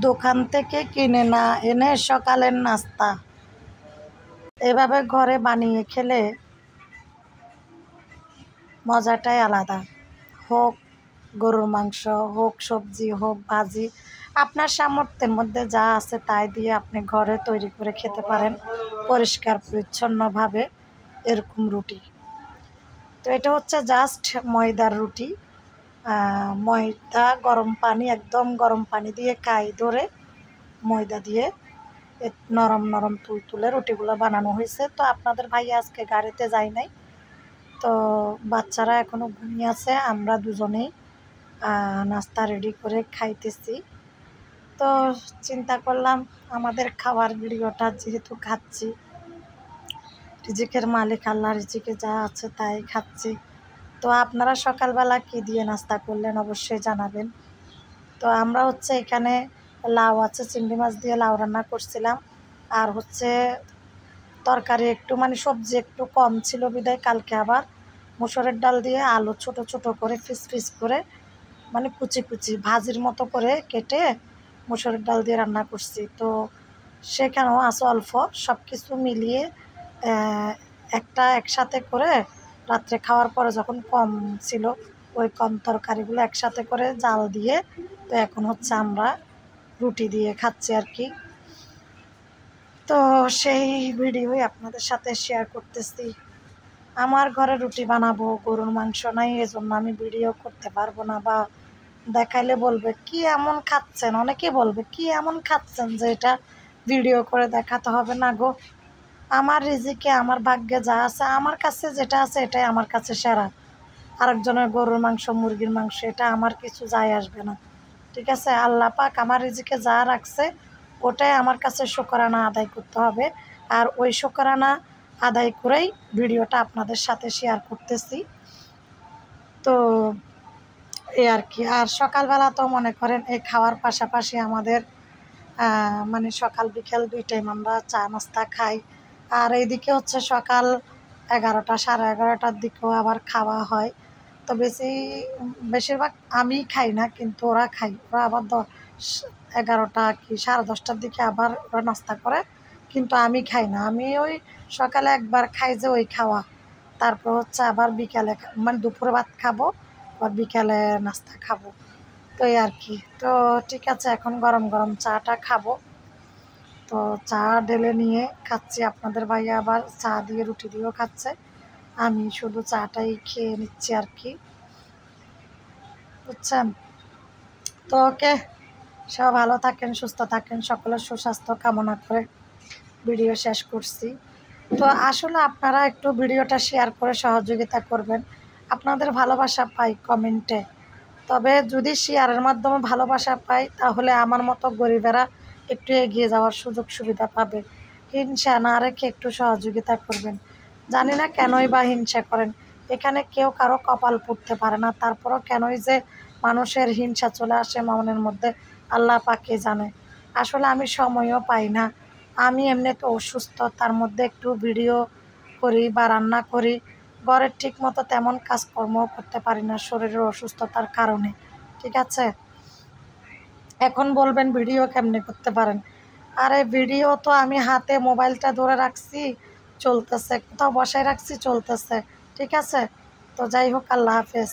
দোকান থেকে কিনে না এনে সকালের নাস্তা এভাবে ঘরে বানিয়ে খেলে মজাটাই আলাদা। হোক গরুর মাংস, হোক সবজি, হোক ভাজি, আপনার সামর্থ্যের মধ্যে যা আছে তাই দিয়ে আপনি ঘরে তৈরি করে খেতে পারেন পরিষ্কার পরিচ্ছন্নভাবে। এরকম রুটি, তো এটা হচ্ছে জাস্ট ময়দার রুটি। ময়দা গরম পানি, একদম গরম পানি দিয়ে কাই ধরে ময়দা দিয়ে নরম নরম তুলতুলে রুটিগুলো বানানো হয়েছে। তো আপনাদের ভাই আজকে গাড়িতে যায় নাই, তো বাচ্চারা এখনো ঘুমিয়ে আছে, আমরা দুজনেই নাস্তা রেডি করে খাইতেছি। তো চিন্তা করলাম আমাদের খাওয়ার ভিডিওটা যেহেতু খাচ্ছি, রিজিকের মালিক আল্লাহ, রিজিকে যা আছে তাই খাচ্ছি। তো আপনারা সকালবেলা কি দিয়ে নাস্তা করলেন অবশ্যই জানাবেন। তো আমরা হচ্ছে এখানে লাউ আছে, চিংড়ি মাছ দিয়ে লাউ রান্না করছিলাম। আর হচ্ছে তরকারি একটু মানে সবজি একটু কম ছিল বিদায় কালকে আবার মুসুরের ডাল দিয়ে আলু ছোট ছোট করে পিস পিস করে মানে কুচি কুচি ভাজির মতো করে কেটে মুসুরের ডাল দিয়ে রান্না করছি। তো সেখানেও আছে অল্প, সব কিছু মিলিয়ে একটা একসাথে করে রাত্রে খাওয়ার পরে যখন কম ছিল ওই কম তরকারিগুলো একসাথে করে জাল দিয়ে, তো এখন হচ্ছে আমরা রুটি দিয়ে খাচ্ছি আর কি। তো সেই ভিডিওই আপনাদের সাথে শেয়ার করতেছি। আমার ঘরে রুটি বানাবো, গরুর মাংস নাই, এজন্য আমি ভিডিও করতে পারবো না, বা দেখাইলে বলবে কি এমন খাচ্ছেন, অনেকে বলবে কি এমন খাচ্ছেন যে এটা ভিডিও করে দেখাতে হবে না গো। আমার রিজিকে আমার ভাগ্যে যা আছে, আমার কাছে যেটা আছে এটাই আমার কাছে সেরা। আরেকজনের গরুর মাংস, মুরগির মাংস, এটা আমার কিছু যায় আসবে না। ঠিক আছে, আল্লাহ পাক আমার রিজিকে যা রাখছে ওটাই আমার কাছে শুকরানা আদায় করতে হবে। আর ওই শুকরানা আদায় করেই ভিডিওটা আপনাদের সাথে শেয়ার করতেছি। তো এই আর কি। আর সকালবেলা তো মনে করেন এই খাওয়ার পাশাপাশি আমাদের মানে সকাল বিকেল 2 টাইম আমরা চা নাস্তা খাই। আর এইদিকে হচ্ছে সকাল 11টা সাড়ে 11টার দিকেও আবার খাওয়া হয়। তো বেশিরভাগ আমি খাই না, কিন্তু ওরা খাই, ওরা আবার 11টা কি 10:30টার দিকে আবার ওরা নাস্তা করে, কিন্তু আমি খাই না। আমি ওই সকালে একবার খাই যে ওই খাওয়া, তারপর হচ্ছে আবার বিকালে মানে দুপুরে ভাত খাবো, আবার বিকালে নাস্তা খাবো। তো এই আর কি। তো ঠিক আছে, এখন গরম গরম চাটা খাবো। তো চা ঢেলে নিয়ে খাচ্ছি, আপনাদের ভাইয়া আবার চা দিয়ে রুটি দিয়েও খাচ্ছে, আমি শুধু চাটাই খেয়ে নিচ্ছি আর কি, বুঝছেন। তো ওকে, সব ভালো থাকেন, সুস্থ থাকেন, সকলের সুস্বাস্থ্য কামনা করে ভিডিও শেষ করছি। তো আসলে আপনারা একটু ভিডিওটা শেয়ার করে সহযোগিতা করবেন, আপনাদের ভালোবাসা পাই কমেন্টে। তবে যদি শেয়ারের মাধ্যমে ভালোবাসা পাই তাহলে আমার মতো গরিবেরা একটু এগিয়ে যাওয়ার সুযোগ সুবিধা পাবে। হিংসা না রেখে একটু সহযোগিতা করবেন। জানি না কেনই বা হিংসা করেন, এখানে কেউ কারো কপাল পুড়তে পারে না, তারপরও কেনই যে মানুষের হিংসা চলে আসে মনের মধ্যে আল্লাহ পাকে জানে। আসলে আমি সময়ও পাই না, আমি এমনি তো অসুস্থ, তার মধ্যে একটু ভিডিও করি বা রান্না করি, ঘরের ঠিক মতো তেমন কাজকর্মও করতে পারি না শরীরের অসুস্থতার কারণে। ঠিক আছে, এখন বলবেন ভিডিও কেমনে করতে পারেন? আরে ভিডিও তো আমি হাতে মোবাইলটা ধরে রাখছি, চলতেছে, কোথাও বসায় রাখছি, চলতেছে। ঠিক আছে, তো যাই হোক, আল্লাহ হাফেজ।